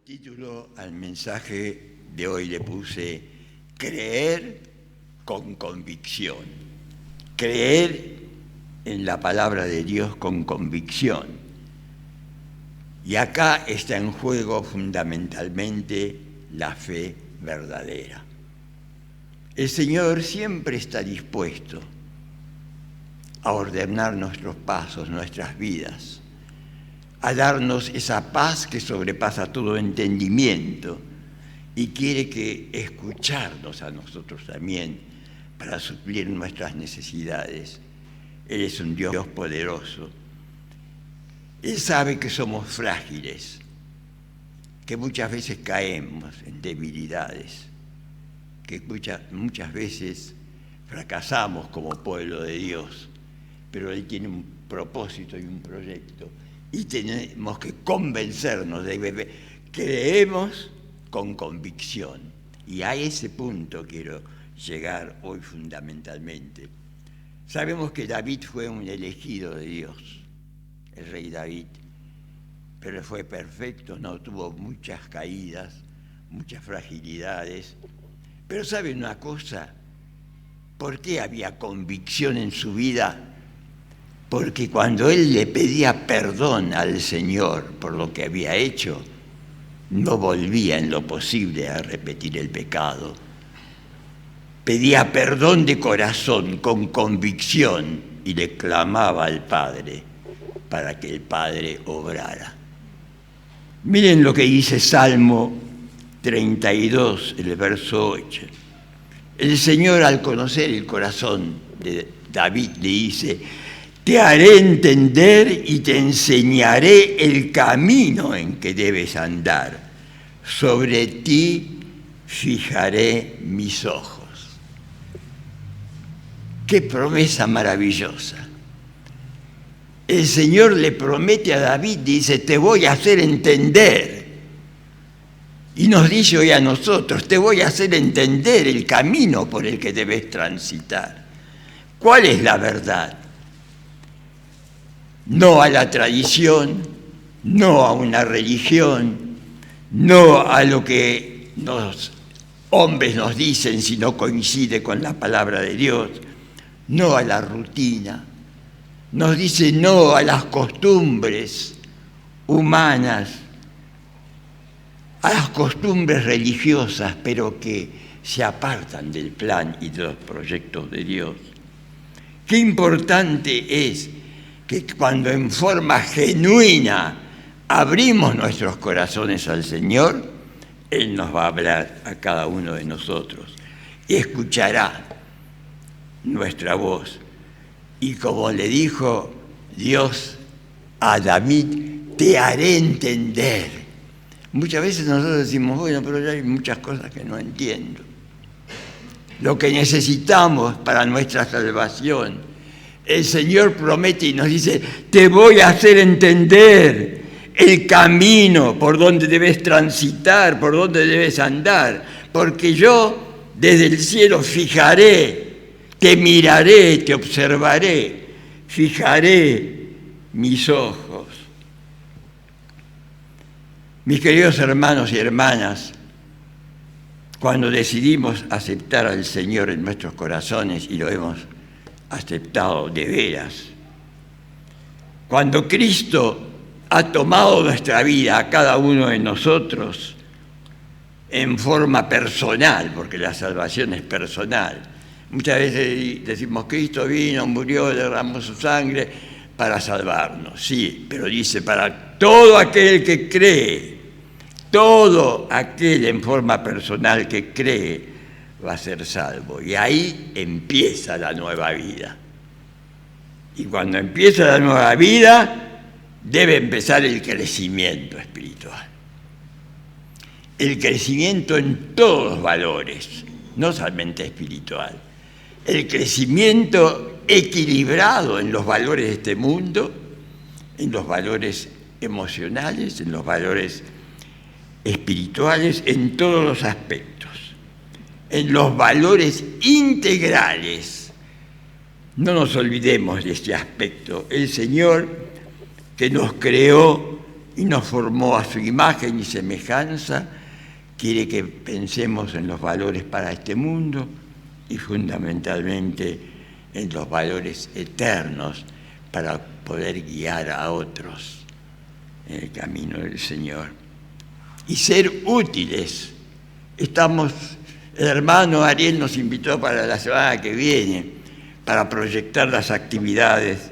Título al mensaje de hoy le puse creer con convicción. Creer en la palabra de Dios con convicción. Y acá está en juego fundamentalmente la fe verdadera. El Señor siempre está dispuesto a ordenar nuestros pasos, nuestras vidas, a darnos esa paz que sobrepasa todo entendimiento y quiere que escucharnos a nosotros también para suplir nuestras necesidades. Él es un Dios poderoso. Él sabe que somos frágiles, que muchas veces caemos en debilidades, que muchas veces fracasamos como pueblo de Dios, pero Él tiene un propósito y un proyecto. Y tenemos que convencernos de que creemos con convicción. Y a ese punto quiero llegar hoy fundamentalmente. Sabemos que David fue un elegido de Dios, el rey David, pero fue perfecto, no tuvo muchas caídas, muchas fragilidades. Pero ¿sabe una cosa? ¿Por qué había convicción en su vida? Porque cuando él le pedía perdón al Señor por lo que había hecho, no volvía en lo posible a repetir el pecado. Pedía perdón de corazón, con convicción, y le clamaba al Padre para que el Padre obrara. Miren lo que dice Salmo 32, el verso 8. El Señor, al conocer el corazón de David, le dice: te haré entender y te enseñaré el camino en que debes andar. Sobre ti fijaré mis ojos. ¡Qué promesa maravillosa! El Señor le promete a David, dice: te voy a hacer entender. Y nos dice hoy a nosotros: te voy a hacer entender el camino por el que debes transitar. ¿Cuál es la verdad? No a la tradición, no a una religión, no a lo que los hombres nos dicen si no coincide con la palabra de Dios, no a la rutina. Nos dice no a las costumbres humanas, a las costumbres religiosas, pero que se apartan del plan y de los proyectos de Dios. Qué importante es que cuando en forma genuina abrimos nuestros corazones al Señor, Él nos va a hablar a cada uno de nosotros y escuchará nuestra voz. Y como le dijo Dios a David: te haré entender. Muchas veces nosotros decimos: bueno, pero ya hay muchas cosas que no entiendo. Lo que necesitamos para nuestra salvación, el Señor promete y nos dice: te voy a hacer entender el camino por donde debes transitar, por donde debes andar, porque yo desde el cielo fijaré, te miraré, te observaré, fijaré mis ojos. Mis queridos hermanos y hermanas, cuando decidimos aceptar al Señor en nuestros corazones, y lo hemos aceptado de veras, cuando Cristo ha tomado nuestra vida a cada uno de nosotros en forma personal, porque la salvación es personal. Muchas veces decimos: Cristo vino, murió, derramó su sangre para salvarnos. Sí, pero dice: para todo aquel que cree, todo aquel en forma personal que cree va a ser salvo. Y ahí empieza la nueva vida. Y cuando empieza la nueva vida, debe empezar el crecimiento espiritual. El crecimiento en todos los valores, no solamente espiritual. El crecimiento equilibrado en los valores de este mundo, en los valores emocionales, en los valores espirituales, en todos los aspectos. En los valores integrales. No nos olvidemos de este aspecto. El Señor, que nos creó y nos formó a su imagen y semejanza, quiere que pensemos en los valores para este mundo y fundamentalmente en los valores eternos para poder guiar a otros en el camino del Señor. Y ser útiles. El hermano Ariel nos invitó para la semana que viene para proyectar las actividades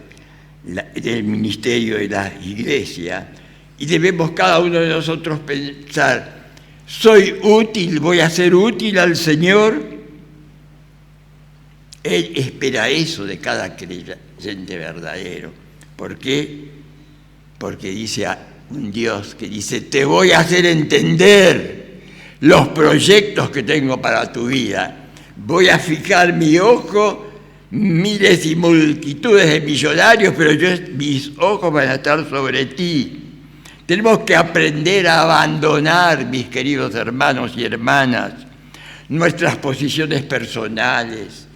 del ministerio de la iglesia, y debemos cada uno de nosotros pensar: ¿soy útil? ¿Voy a ser útil al Señor? Él espera eso de cada creyente verdadero. ¿Por qué? Porque dice a un Dios que dice: te voy a hacer entender los proyectos que tengo para tu vida. Voy a fijar mi ojo, miles y multitudes de millonarios, pero mis ojos van a estar sobre ti. Tenemos que aprender a abandonar, mis queridos hermanos y hermanas, nuestras posiciones personales,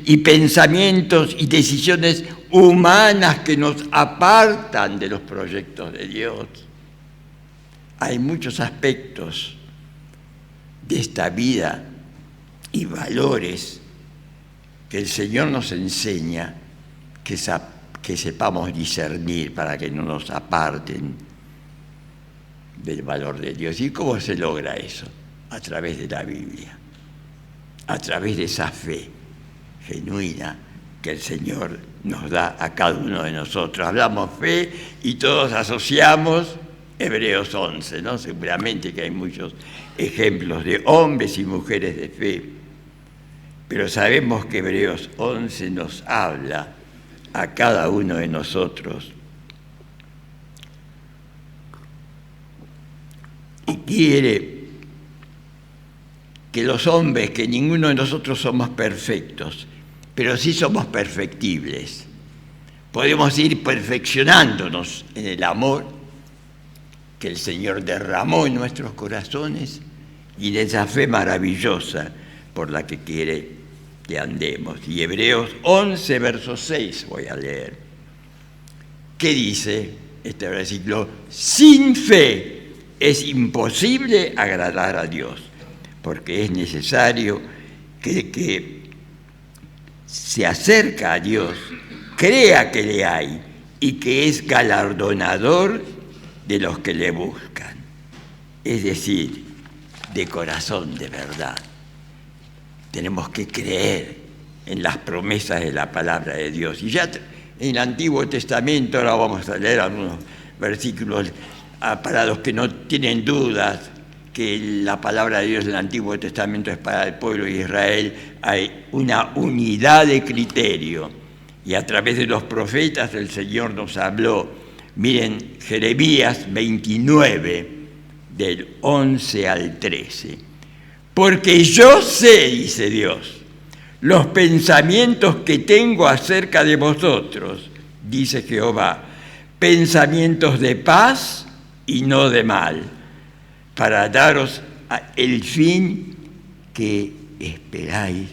y pensamientos y decisiones humanas que nos apartan de los proyectos de Dios. Hay muchos aspectos de esta vida y valores que el Señor nos enseña que sepamos discernir para que no nos aparten del valor de Dios. ¿Y cómo se logra eso? A través de la Biblia, a través de esa fe genuina que el Señor nos da a cada uno de nosotros. Hablamos fe y todos asociamos Hebreos 11, ¿no? Seguramente que hay muchos ejemplos de hombres y mujeres de fe, pero sabemos que Hebreos 11 nos habla a cada uno de nosotros y quiere que los hombres, que ninguno de nosotros somos perfectos, pero sí somos perfectibles. Podemos ir perfeccionándonos en el amor que el Señor derramó en nuestros corazones y de esa fe maravillosa por la que quiere que andemos. Y Hebreos 11, verso 6 voy a leer. ¿Qué dice este versículo? Sin fe es imposible agradar a Dios, porque es necesario que se acerca a Dios, crea que le hay y que es galardonador de los que le buscan. Es decir, de corazón, de verdad. Tenemos que creer en las promesas de la palabra de Dios. Y ya en el Antiguo Testamento, ahora vamos a leer algunos versículos para los que no tienen dudas que la palabra de Dios en el Antiguo Testamento es para el pueblo de Israel. Hay una unidad de criterio y a través de los profetas el Señor nos habló. Miren Jeremías 29, del 11 al 13. Porque yo sé, dice Dios, los pensamientos que tengo acerca de vosotros, dice Jehová, pensamientos de paz y no de mal, para daros el fin que esperáis.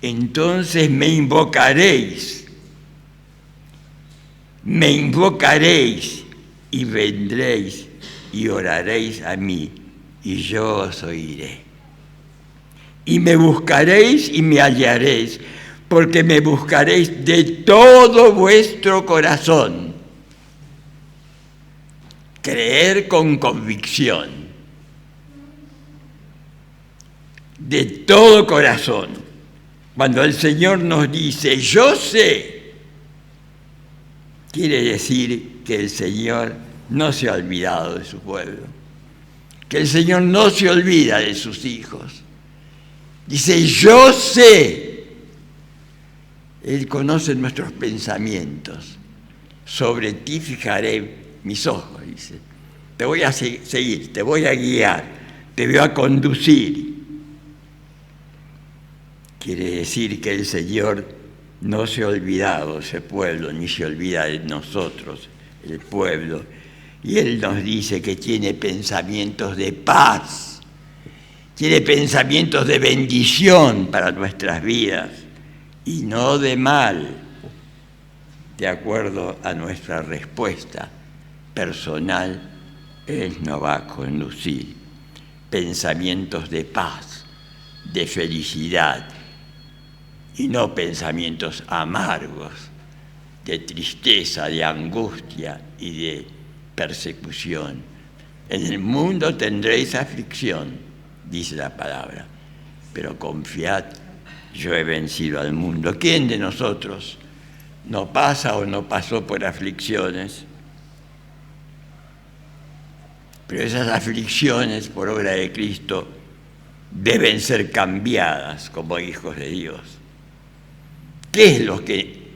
Entonces me invocaréis y vendréis y oraréis a mí, y yo os oiré. Y me buscaréis y me hallaréis, porque me buscaréis de todo vuestro corazón. Creer con convicción, de todo corazón. Cuando el Señor nos dice, yo sé, quiere decir que el Señor no se ha olvidado de su pueblo, que el Señor no se olvida de sus hijos. Dice, yo sé. Él conoce nuestros pensamientos. Sobre ti fijaré mis ojos, dice. Te voy a seguir, te voy a guiar, te voy a conducir. Quiere decir que el Señor no se ha olvidado de ese pueblo, ni se olvida de nosotros, el pueblo. Y Él nos dice que tiene pensamientos de paz. Tiene pensamientos de bendición para nuestras vidas y no de mal. de acuerdo a nuestra respuesta personal, Él nos va a conducir. Pensamientos de paz, de felicidad, y no pensamientos amargos, de tristeza, de angustia y de persecución. En el mundo tendréis aflicción, dice la palabra, pero confiad, yo he vencido al mundo. ¿Quién de nosotros no pasa o no pasó por aflicciones? Pero esas aflicciones, por obra de Cristo, deben ser cambiadas como hijos de Dios. ¿Qué es lo que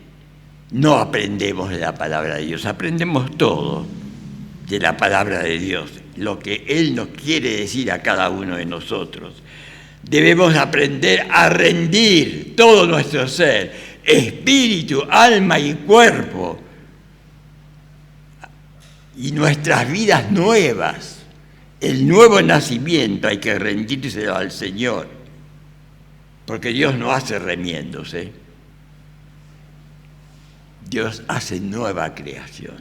no aprendemos de la palabra de Dios? Aprendemos todo de la palabra de Dios, lo que Él nos quiere decir a cada uno de nosotros. Debemos aprender a rendir todo nuestro ser, espíritu, alma y cuerpo, y nuestras vidas nuevas, el nuevo nacimiento, hay que rendírselo al Señor, porque Dios no hace remiendos, Dios hace nueva creación,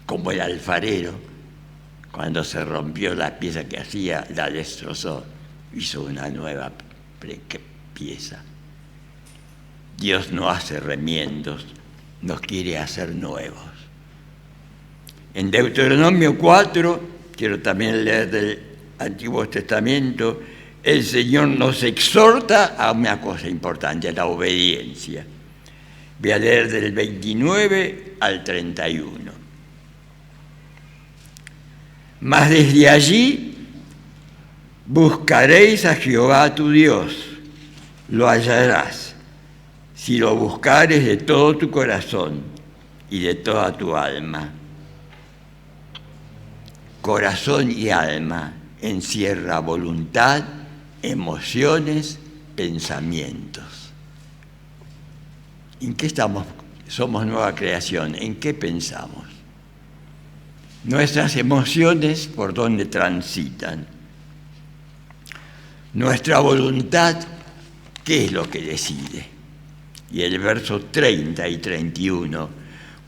como el alfarero, cuando se rompió la pieza que hacía, la destrozó, hizo una nueva pieza. Dios no hace remiendos, nos quiere hacer nuevos. En Deuteronomio 4, quiero también leer del Antiguo Testamento, el Señor nos exhorta a una cosa importante, a la obediencia. Voy a leer del 29 al 31. Mas desde allí buscaréis a Jehová tu Dios, lo hallarás, si lo buscares de todo tu corazón y de toda tu alma. Corazón y alma encierra voluntad, emociones, pensamientos. ¿En qué estamos? Somos nueva creación. ¿En qué pensamos? Nuestras emociones, ¿por dónde transitan? Nuestra voluntad, ¿qué es lo que decide? Y el verso 30 y 31.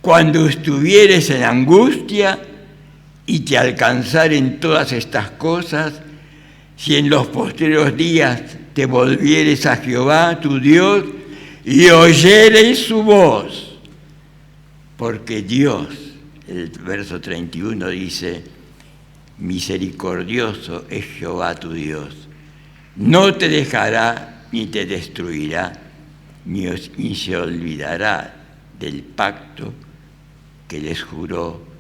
Cuando estuvieres en angustia y te alcanzaren todas estas cosas, si en los postreros días te volvieres a Jehová tu Dios y oyereis su voz, porque Dios, el verso 31 dice, misericordioso es Jehová tu Dios, no te dejará ni te destruirá, ni se olvidará del pacto que les juró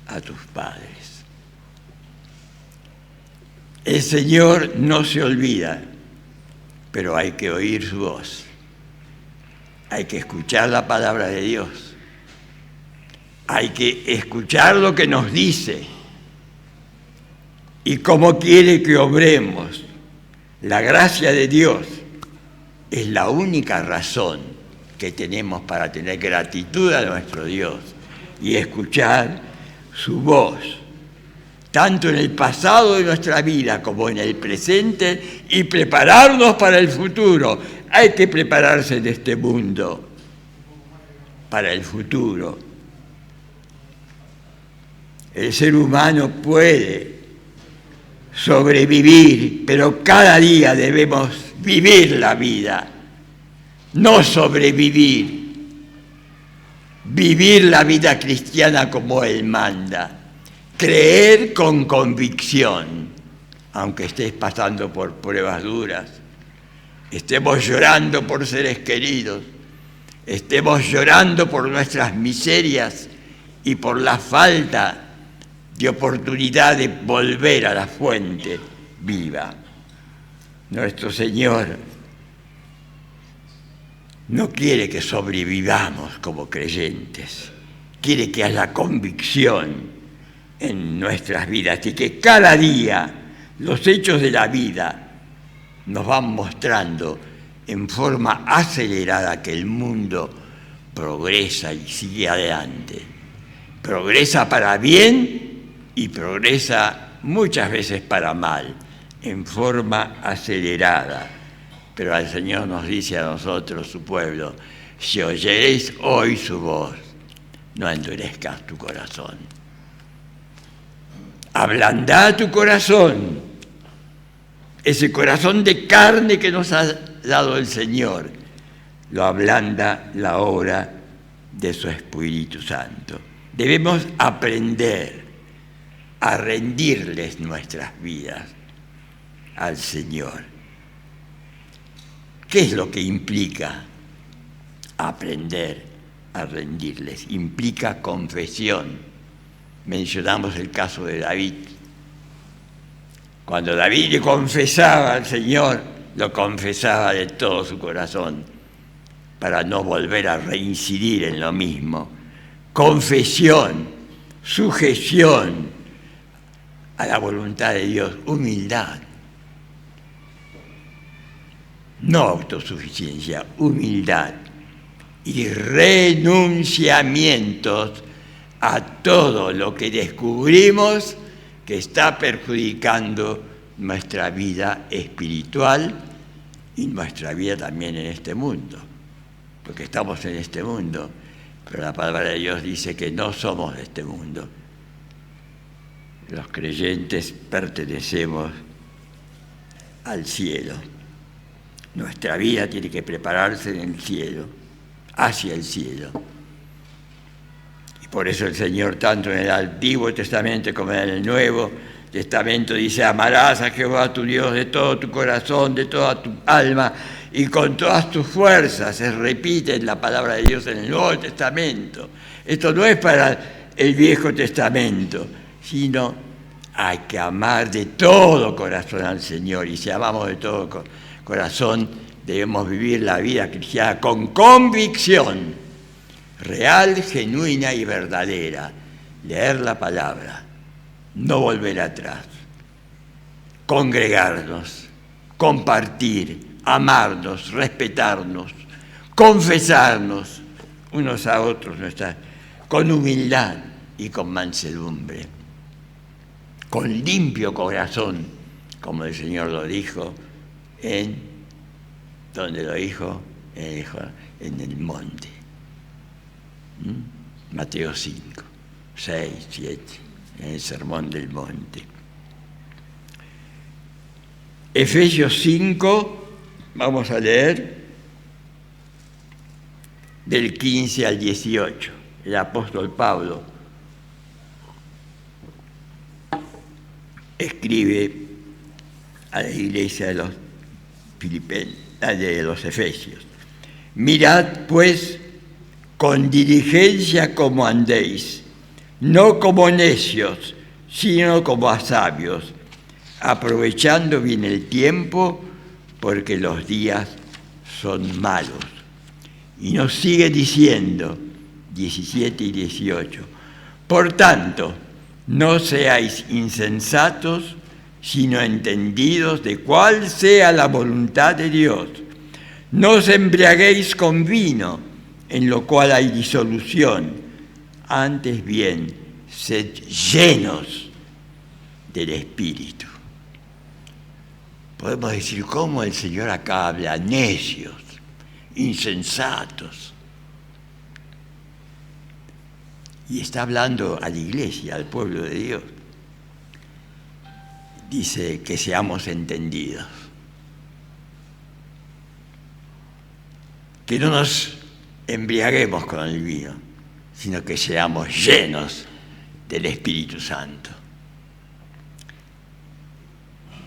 a tus padres. El Señor no se olvida, pero hay que oír su voz. Hay que escuchar la palabra de Dios. Hay que escuchar lo que nos dice y cómo quiere que obremos. La gracia de Dios es la única razón que tenemos para tener gratitud a nuestro Dios y escuchar su voz, tanto en el pasado de nuestra vida como en el presente, y prepararnos para el futuro. Hay que prepararse en este mundo para el futuro. El ser humano puede sobrevivir, pero cada día debemos vivir la vida, no sobrevivir. Vivir la vida cristiana como Él manda. Creer con convicción, aunque estés pasando por pruebas duras, estemos llorando por seres queridos, estemos llorando por nuestras miserias y por la falta de oportunidad de volver a la fuente viva. Nuestro Señor no quiere que sobrevivamos como creyentes, quiere que haya convicción en nuestras vidas y que cada día los hechos de la vida nos van mostrando en forma acelerada que el mundo progresa y sigue adelante. Progresa para bien y progresa muchas veces para mal, en forma acelerada. Pero el Señor nos dice a nosotros, su pueblo, Si oyeres hoy su voz, no endurezcas tu corazón. Ablandá tu corazón, ese corazón de carne que nos ha dado el Señor, lo ablanda la obra de su Espíritu Santo. Debemos aprender a rendirles nuestras vidas al Señor. ¿Qué es lo que implica aprender a rendirles? Implica confesión. Mencionamos el caso de David. Cuando David le confesaba al Señor, lo confesaba de todo su corazón para no volver a reincidir en lo mismo. Confesión, sujeción a la voluntad de Dios, humildad. No autosuficiencia, humildad y renunciamientos a todo lo que descubrimos que está perjudicando nuestra vida espiritual y nuestra vida también en este mundo, porque estamos en este mundo, pero la palabra de Dios dice que no somos de este mundo. Los creyentes pertenecemos al cielo. Nuestra vida tiene que prepararse en el cielo, hacia el cielo. Y por eso el Señor, tanto en el Antiguo Testamento como en el Nuevo Testamento, dice: amarás a Jehová tu Dios de todo tu corazón, de toda tu alma y con todas tus fuerzas. Se repite la palabra de Dios en el Nuevo Testamento. Esto no es para el Viejo Testamento, sino hay que amar de todo corazón al Señor. Y si amamos de todo corazón, debemos vivir la vida cristiana con convicción real, genuina y verdadera. Leer la palabra, no volver atrás, congregarnos, compartir, amarnos, respetarnos, confesarnos unos a otros, con humildad y con mansedumbre, con limpio corazón, como el Señor lo dijo donde lo dijo en el monte. Mateo 5, 6, 7, en el Sermón del Monte. Efesios 5, vamos a leer del 15 al 18. El apóstol Pablo escribe a la iglesia de los Efesios: mirad pues con diligencia cómo andéis, no como necios, sino como a sabios, aprovechando bien el tiempo, porque los días son malos. Y nos sigue diciendo, 17 y 18, por tanto, no seáis insensatos, sino entendidos de cuál sea la voluntad de Dios. No os embriaguéis con vino, en lo cual hay disolución, antes bien, sed llenos del Espíritu. Podemos decir, ¿cómo el Señor acá habla? Necios, insensatos. Y está hablando a la iglesia, al pueblo de Dios. Dice que seamos entendidos. Que no nos embriaguemos con el vino, sino que seamos llenos del Espíritu Santo.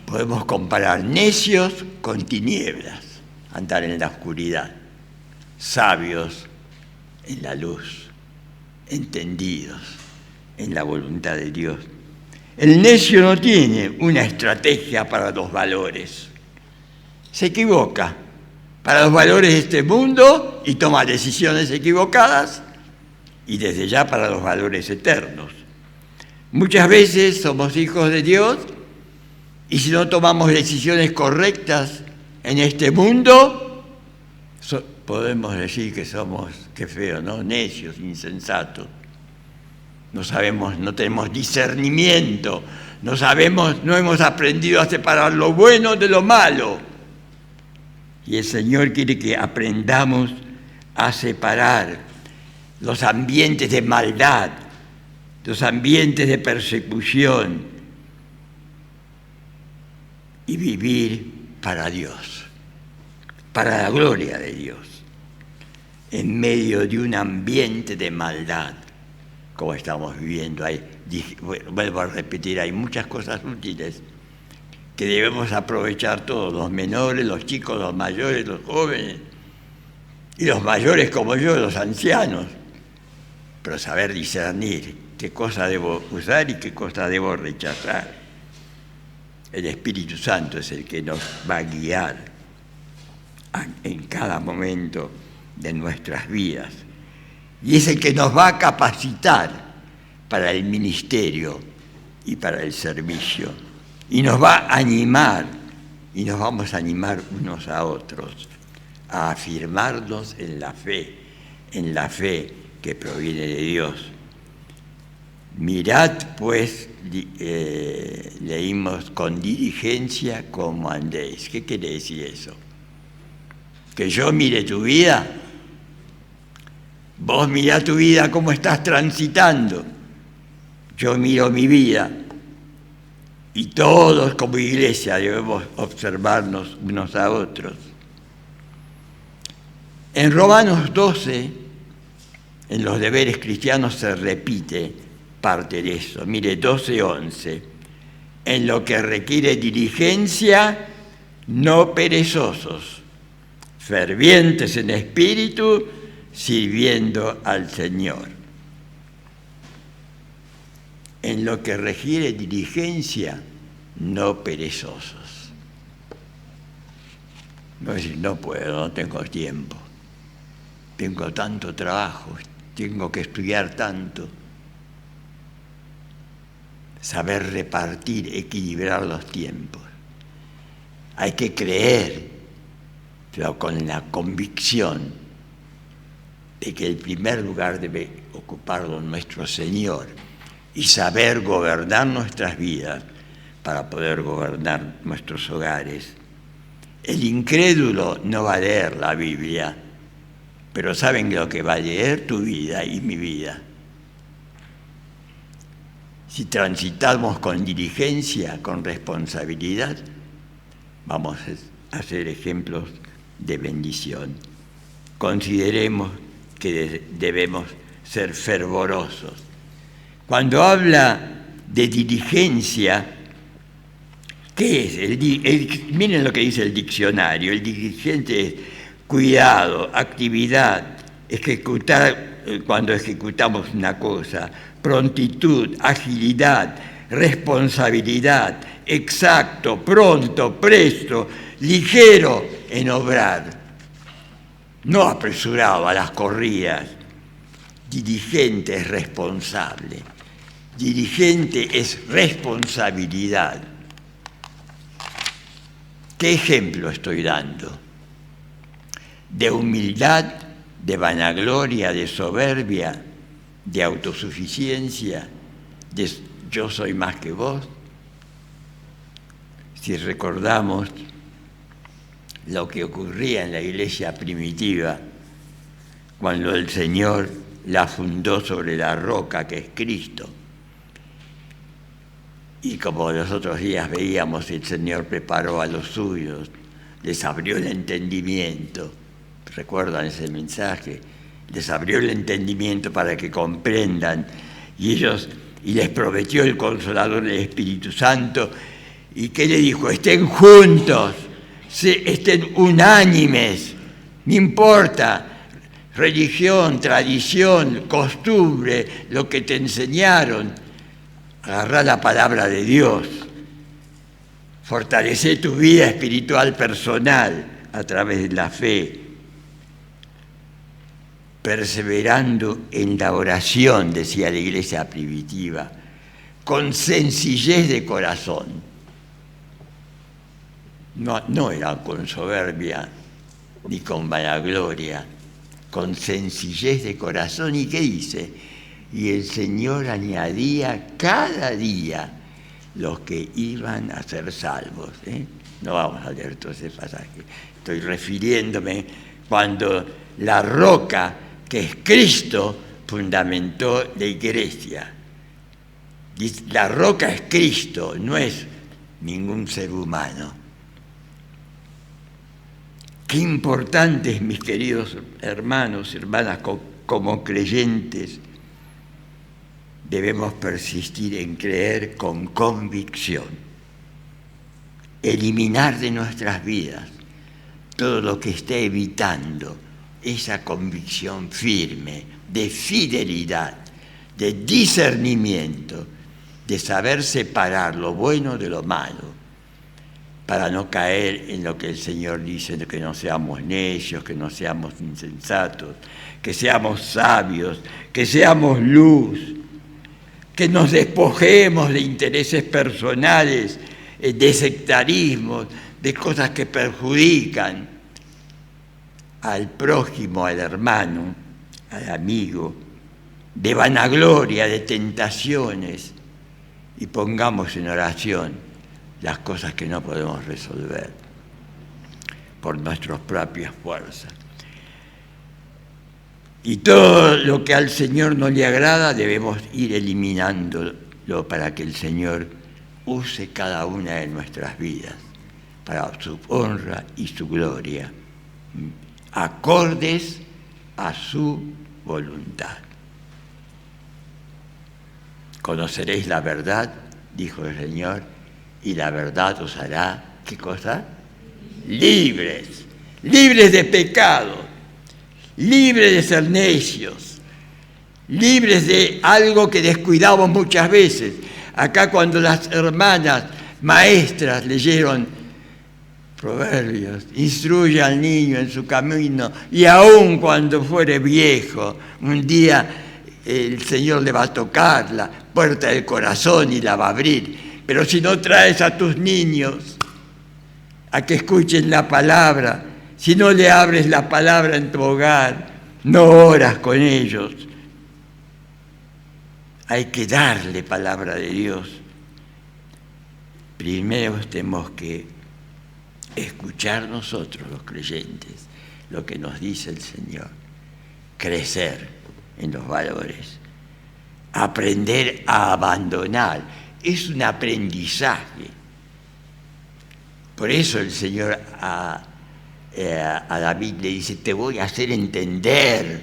Podemos comparar necios con tinieblas, andar en la oscuridad, sabios en la luz, entendidos en la voluntad de Dios. El necio no tiene una estrategia para los valores. Se equivoca para los valores de este mundo y toma decisiones equivocadas, y desde ya para los valores eternos. Muchas veces somos hijos de Dios y si no tomamos decisiones correctas en este mundo, podemos decir que somos, qué feo, ¿no? Necios, insensatos. No sabemos, no tenemos discernimiento, no hemos aprendido a separar lo bueno de lo malo. Y el Señor quiere que aprendamos a separar los ambientes de maldad, los ambientes de persecución y vivir para Dios, para la gloria de Dios, en medio de un ambiente de maldad, como estamos viviendo. Vuelvo a repetir, hay muchas cosas útiles que debemos aprovechar todos, los menores, los chicos, los mayores, los jóvenes, y los mayores como yo, los ancianos, pero saber discernir qué cosa debo usar y qué cosa debo rechazar. El Espíritu Santo es el que nos va a guiar en cada momento de nuestras vidas, y es el que nos va a capacitar para el ministerio y para el servicio, y nos va a animar, y nos vamos a animar unos a otros a afirmarnos en la fe que proviene de Dios. Mirad, pues, leímos, con diligencia como andéis. ¿Qué quiere decir eso? Que yo mire tu vida. Vos mirá tu vida, cómo estás transitando. Yo miro mi vida. Y todos como iglesia debemos observarnos unos a otros. En Romanos 12, en los deberes cristianos se repite parte de eso. Mire, 12:11. En lo que requiere diligencia, no perezosos, fervientes en espíritu, sirviendo al Señor. En lo que requiere diligencia, no perezosos. No decir, no puedo, no tengo tiempo. Tengo tanto trabajo, tengo que estudiar tanto. Saber repartir, equilibrar los tiempos. Hay que creer, pero con la convicción de que el primer lugar debe ocuparlo nuestro Señor y saber gobernar nuestras vidas para poder gobernar nuestros hogares. El incrédulo no va a leer la Biblia, pero ¿saben lo que va a leer? Tu vida y mi vida. Si transitamos con diligencia, con responsabilidad, vamos a ser ejemplos de bendición. Consideremos que debemos ser fervorosos. Cuando habla de diligencia, ¿qué es? Miren lo que dice el diccionario. El diligente es cuidado, actividad, ejecutar cuando ejecutamos una cosa, prontitud, agilidad, responsabilidad, exacto, pronto, presto, ligero en obrar, no apresurado a las corridas. Diligente es responsable. Dirigente es responsabilidad. ¿Qué ejemplo estoy dando? De humildad, de vanagloria, de soberbia, de autosuficiencia, de yo soy más que vos. Si recordamos lo que ocurría en la iglesia primitiva, cuando el Señor la fundó sobre la roca que es Cristo. Y como los otros días veíamos, el Señor preparó a los suyos, les abrió el entendimiento. ¿Recuerdan ese mensaje? Les abrió el entendimiento para que comprendan, y les prometió el Consolador, el Espíritu Santo. ¿Y qué le dijo? Estén juntos, estén unánimes, no importa religión, tradición, costumbre, lo que te enseñaron. Agarrá la palabra de Dios, fortalece tu vida espiritual personal a través de la fe, perseverando en la oración, decía la iglesia primitiva, con sencillez de corazón. No era con soberbia ni con vanagloria, con sencillez de corazón. ¿Y qué dice? Y el Señor añadía cada día los que iban a ser salvos. No vamos a leer todo ese pasaje. Estoy refiriéndome cuando la roca que es Cristo fundamentó la iglesia. La roca es Cristo, no es ningún ser humano. Qué importante es, mis queridos hermanos, hermanas, como creyentes, debemos persistir en creer con convicción, eliminar de nuestras vidas todo lo que esté evitando esa convicción firme, de fidelidad, de discernimiento, de saber separar lo bueno de lo malo, para no caer en lo que el Señor dice, de que no seamos necios, que no seamos insensatos, que seamos sabios, que seamos luz, que nos despojemos de intereses personales, de sectarismos, de cosas que perjudican al prójimo, al hermano, al amigo, de vanagloria, de tentaciones, y pongamos en oración las cosas que no podemos resolver por nuestras propias fuerzas. Y todo lo que al Señor no le agrada debemos ir eliminándolo para que el Señor use cada una de nuestras vidas para su honra y su gloria, acordes a su voluntad. Conoceréis la verdad, dijo el Señor, y la verdad os hará, ¿qué cosa? Libres, libres de pecado, libres de ser necios, libres de algo que descuidamos muchas veces. Acá cuando las hermanas maestras leyeron Proverbios, instruye al niño en su camino, y aun cuando fuere viejo, un día el Señor le va a tocar la puerta del corazón y la va a abrir. Pero si no traes a tus niños a que escuchen la palabra, si no le abres la palabra en tu hogar, no oras con ellos, hay que darle palabra de Dios. Primero tenemos que escuchar nosotros, los creyentes, lo que nos dice el Señor, crecer en los valores, aprender a abandonar. Es un aprendizaje. Por eso el Señor a David le dice, te voy a hacer entender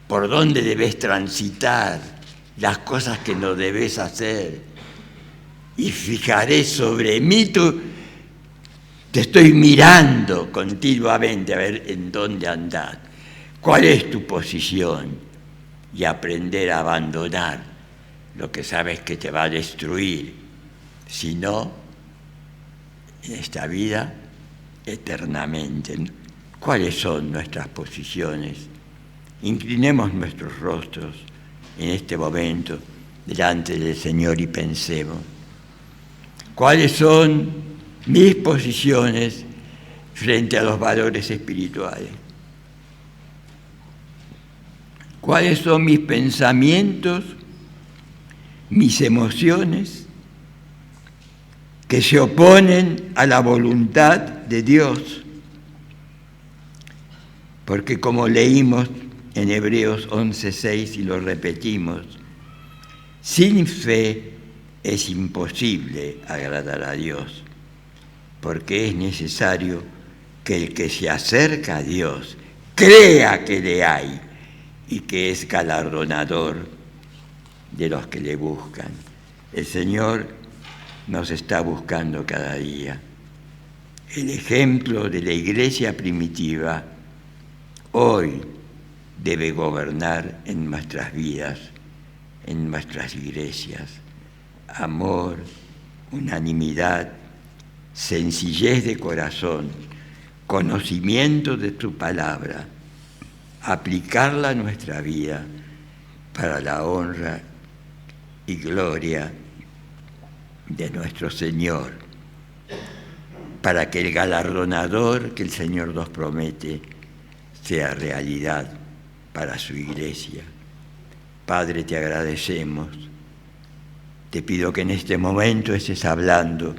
por dónde debes transitar, las cosas que no debes hacer, y fijaré sobre mí, te estoy mirando continuamente a ver en dónde andás, cuál es tu posición, y aprender a abandonar lo que sabes que te va a destruir, si no, en esta vida, eternamente. ¿Cuáles son nuestras posiciones? Inclinemos nuestros rostros en este momento delante del Señor y pensemos, ¿cuáles son mis posiciones frente a los valores espirituales? ¿Cuáles son mis pensamientos, mis emociones que se oponen a la voluntad de Dios? Porque como leímos en Hebreos 11:6 y lo repetimos, sin fe es imposible agradar a Dios, porque es necesario que el que se acerca a Dios crea que le hay y que es galardonador de los que le buscan. El Señor nos está buscando cada día. El ejemplo de la iglesia primitiva hoy debe gobernar en nuestras vidas, en nuestras iglesias. Amor, unanimidad, sencillez de corazón, conocimiento de tu palabra, aplicarla a nuestra vida para la honra y gloria de nuestro Señor, para que el galardonador que el Señor nos promete sea realidad para su iglesia. Padre, te agradecemos. Te pido que en este momento estés hablando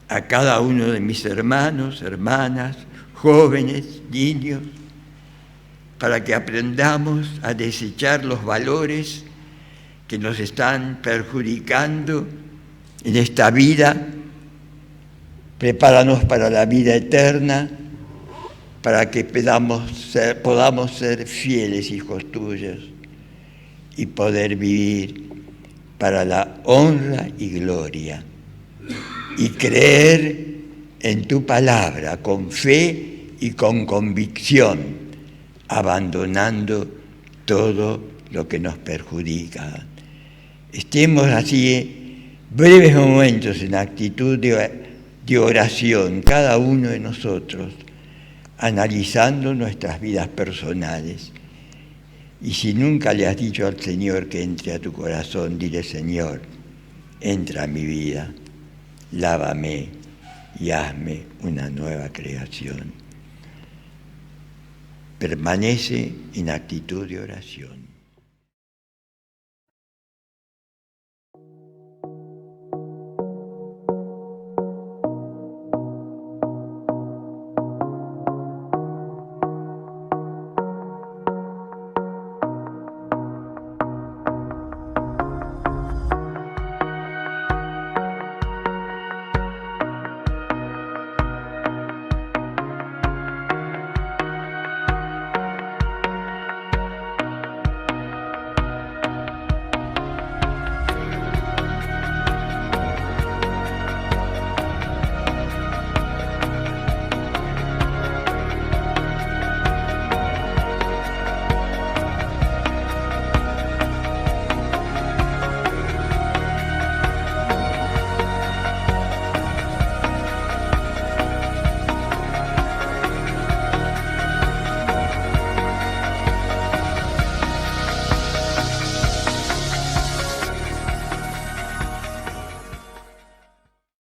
a cada uno de mis hermanos, hermanas, jóvenes, niños, para que aprendamos a desechar los valores que nos están perjudicando en esta vida. Prepáranos para la vida eterna, para que podamos ser fieles hijos tuyos y poder vivir para la honra y gloria y creer en tu palabra con fe y con convicción, abandonando todo lo que nos perjudica. Estemos así breves momentos en actitud de oración, cada uno de nosotros, analizando nuestras vidas personales. Y si nunca le has dicho al Señor que entre a tu corazón, dile: Señor, entra a mi vida, lávame y hazme una nueva creación. Permanece en actitud de oración.